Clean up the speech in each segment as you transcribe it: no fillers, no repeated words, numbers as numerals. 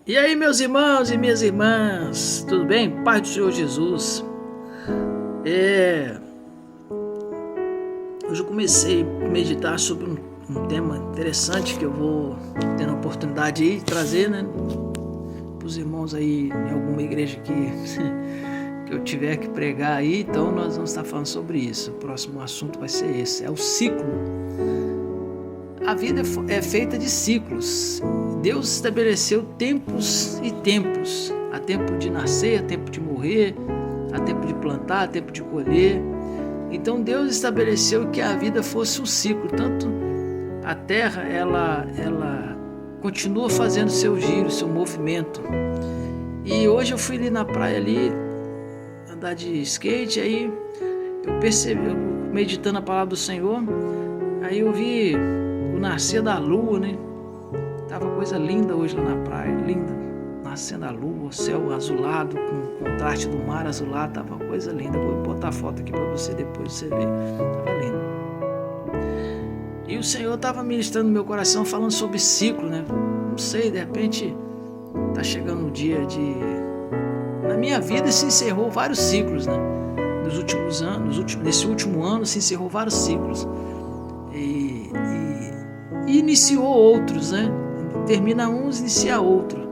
E aí, meus irmãos e minhas irmãs, tudo bem? Paz do Senhor Jesus. Hoje eu comecei a meditar sobre um tema interessante que eu vou tendo a oportunidade de trazer, né, para os irmãos aí em alguma igreja que eu tiver que pregar aí. Então nós vamos estar falando sobre isso. O próximo assunto vai ser esse, é o ciclo. A vida é feita de ciclos. Deus estabeleceu tempos e tempos. Há tempo de nascer, há tempo de morrer, há tempo de plantar, há tempo de colher. Então Deus estabeleceu que a vida fosse um ciclo. Tanto a terra, ela continua fazendo seu giro, seu movimento. E hoje eu fui ali na praia ali, andar de skate, aí eu percebi, meditando a palavra do Senhor, aí eu vi o nascer da lua, né? Tava coisa linda hoje lá na praia, linda, nascendo a lua, o céu azulado, com o contraste do mar azulado, tava coisa linda. Vou botar a foto aqui para você depois você ver, tava lindo. E o Senhor tava ministrando no meu coração, falando sobre ciclo, né? Não sei, de repente tá chegando o dia de... Na minha vida se encerrou vários ciclos, né? Nos últimos anos, nesse último ano se encerrou vários ciclos. E iniciou outros, né? Termina uns, inicia outro.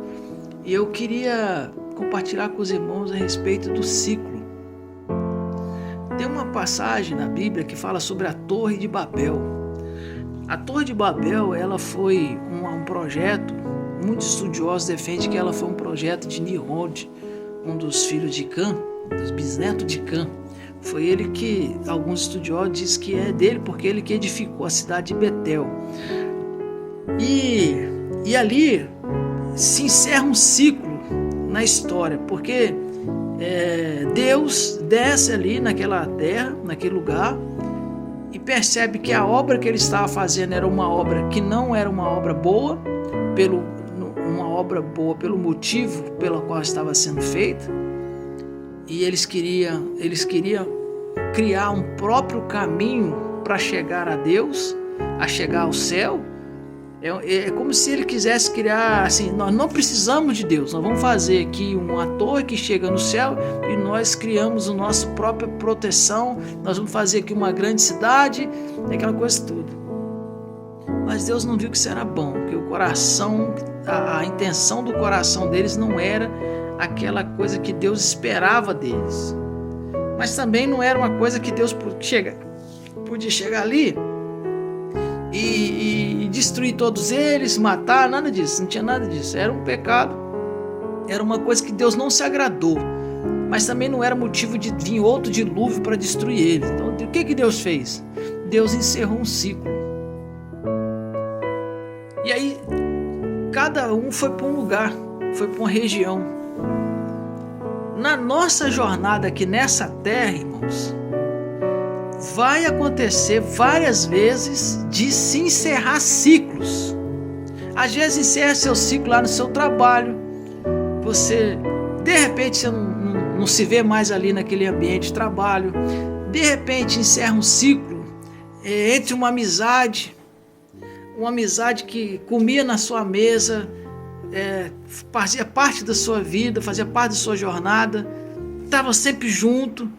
E eu queria compartilhar com os irmãos a respeito do ciclo. Tem uma passagem na Bíblia que fala sobre a Torre de Babel. A Torre de Babel, ela foi um projeto, muitos estudiosos defendem que ela foi um projeto de Nimrod, um dos filhos de Cã, dos bisnetos de Cã. Foi ele que, alguns estudiosos dizem que é dele, porque ele que edificou a cidade de Betel. E ali se encerra um ciclo na história, porque Deus desce ali naquela terra, naquele lugar, e percebe que a obra que ele estava fazendo era uma obra que não era uma obra boa, pelo motivo pelo qual estava sendo feita, e eles queriam criar um próprio caminho para chegar a Deus, a chegar ao céu. É como se ele quisesse criar assim: nós não precisamos de Deus, nós vamos fazer aqui uma torre que chega no céu e nós criamos a nossa própria proteção, nós vamos fazer aqui uma grande cidade, aquela coisa toda. Mas Deus não viu que isso era bom, que o coração, a intenção do coração deles não era aquela coisa que Deus esperava deles. Mas também não era uma coisa que Deus podia chegar ali e destruir todos eles, matar, nada disso, não tinha nada disso. Era um pecado, era uma coisa que Deus não se agradou, mas também não era motivo de vir outro dilúvio para destruir eles. Então o que Deus fez? Deus encerrou um ciclo. E aí cada um foi para um lugar, foi para uma região. Na nossa jornada aqui nessa terra, irmãos, vai acontecer várias vezes de se encerrar ciclos. Às vezes encerra seu ciclo lá no seu trabalho. Você, de repente, você não se vê mais ali naquele ambiente de trabalho. De repente encerra um ciclo entre uma amizade que comia na sua mesa, fazia parte da sua vida, fazia parte da sua jornada, estava sempre junto.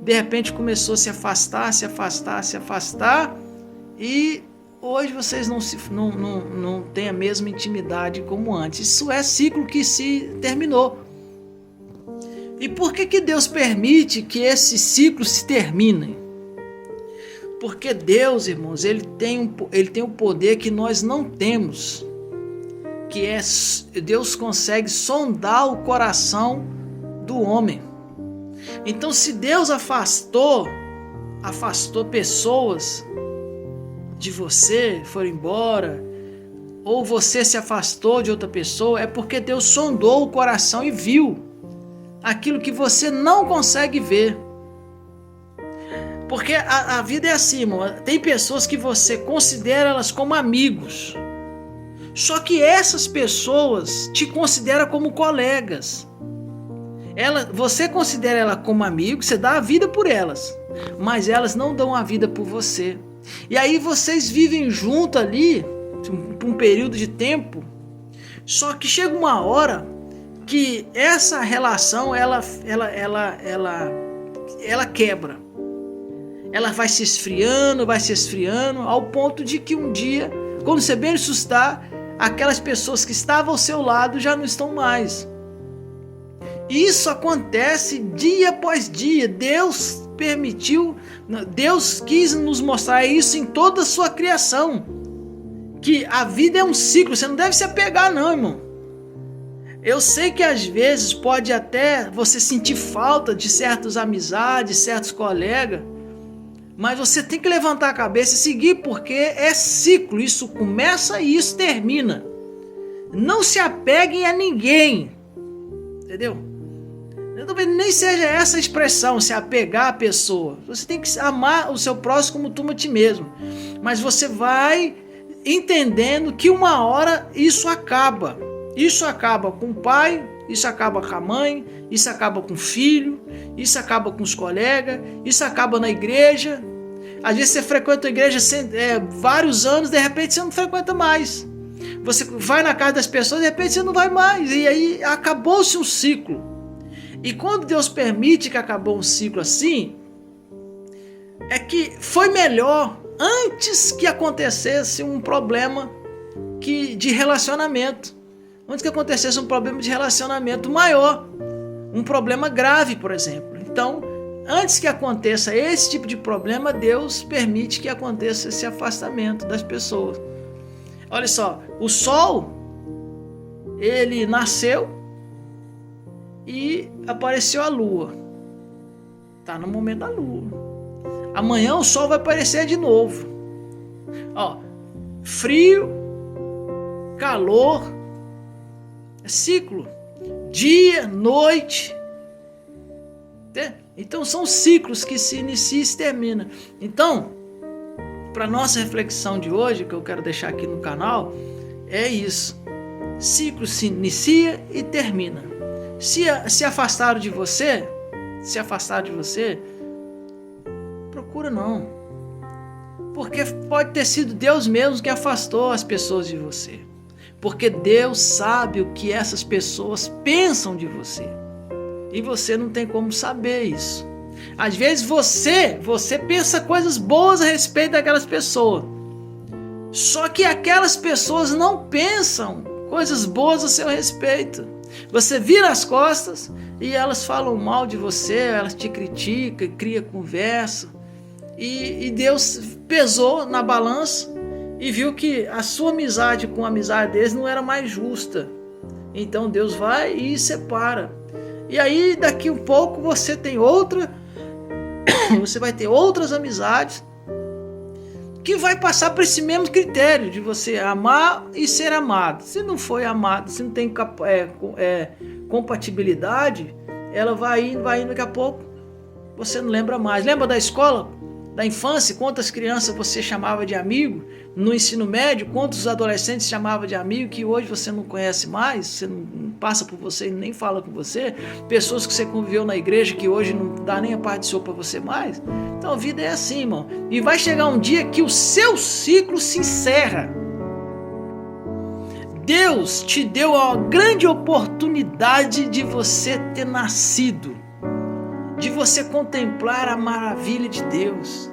De repente começou a se afastar, e hoje vocês não têm a mesma intimidade como antes. Isso é ciclo que se terminou. E por que Deus permite que esse ciclo se termine? Porque Deus, irmãos, ele tem um poder que nós não temos, que é Deus consegue sondar o coração do homem. Então, se Deus afastou pessoas de você, foram embora, ou você se afastou de outra pessoa, é porque Deus sondou o coração e viu aquilo que você não consegue ver. Porque a vida é assim, irmão. Tem pessoas que você considera elas como amigos, só que essas pessoas te consideram como colegas. Você considera ela como amigo, você dá a vida por elas, mas elas não dão a vida por você. E aí vocês vivem junto ali por um período de tempo, Só que chega uma hora que essa relação ela quebra. Ela vai se esfriando, ao ponto de que um dia, quando você bem assustar, aquelas pessoas que estavam ao seu lado já não estão mais. Isso acontece dia após dia. Deus permitiu, Deus quis nos mostrar isso em toda a sua criação, que a vida é um ciclo. Você não deve se apegar não, irmão. Eu sei que às vezes pode até você sentir falta de certas amizades, certos colegas, mas você tem que levantar a cabeça e seguir, porque é ciclo. Isso começa e isso termina. Não se apeguem a ninguém, entendeu? Nem seja essa expressão, se apegar à pessoa. Você tem que amar o seu próximo como tu a ti mesmo. Mas você vai entendendo que uma hora isso acaba. Isso acaba com o pai, isso acaba com a mãe, isso acaba com o filho, isso acaba com os colegas, isso acaba na igreja. Às vezes você frequenta a igreja vários anos, de repente você não frequenta mais. Você vai na casa das pessoas, de repente você não vai mais. E aí acabou-se um ciclo. E quando Deus permite que acabou um ciclo assim, é que foi melhor antes que acontecesse um problema de relacionamento. Antes que acontecesse um problema de relacionamento maior, um problema grave, por exemplo. Então, antes que aconteça esse tipo de problema, Deus permite que aconteça esse afastamento das pessoas. Olha só, o sol, ele nasceu e apareceu a lua. Está no momento da lua. Amanhã o sol vai aparecer de novo. Ó, frio, calor, é ciclo, dia, noite. Então são ciclos que se iniciam e se terminam. Então, para nossa reflexão de hoje, que eu quero deixar aqui no canal, é isso. Ciclo se inicia e termina. Se afastaram de você, procura não. Porque pode ter sido Deus mesmo que afastou as pessoas de você. Porque Deus sabe o que essas pessoas pensam de você. E você não tem como saber isso. Às vezes você pensa coisas boas a respeito daquelas pessoas. Só que aquelas pessoas não pensam coisas boas a seu respeito. Você vira as costas e elas falam mal de você, elas te criticam, cria conversa. E Deus pesou na balança e viu que a sua amizade com a amizade deles não era mais justa. Então Deus vai e separa. E aí daqui um pouco você vai ter outras amizades que vai passar por esse mesmo critério de você amar e ser amado. Se não foi amado, se não tem compatibilidade, ela vai indo, daqui a pouco você não lembra mais. Lembra da escola? Da infância, quantas crianças você chamava de amigo? No ensino médio, quantos adolescentes chamava de amigo que hoje você não conhece mais, você não passa por você e nem fala com você? Pessoas que você conviveu na igreja que hoje não dá nem a parte de sopa para você mais? Então a vida é assim, irmão. E vai chegar um dia que o seu ciclo se encerra. Deus te deu a grande oportunidade de você ter nascido, de você contemplar a maravilha de Deus.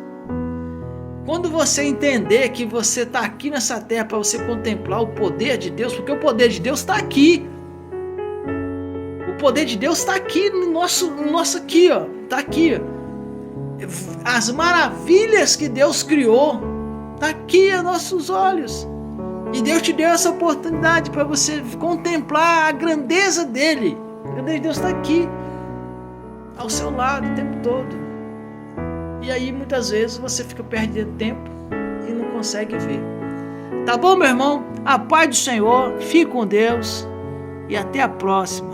Quando você entender que você está aqui nessa terra para você contemplar o poder de Deus, porque o poder de Deus está aqui. O poder de Deus está aqui no nosso aqui, ó. Está aqui, ó. As maravilhas que Deus criou está aqui aos nossos olhos. E Deus te deu essa oportunidade para você contemplar a grandeza dele. A grandeza de Deus está aqui, ao seu lado o tempo todo. E aí muitas vezes você fica perdendo tempo e não consegue ver. Tá bom, meu irmão? A paz do Senhor, fique com Deus e até a próxima.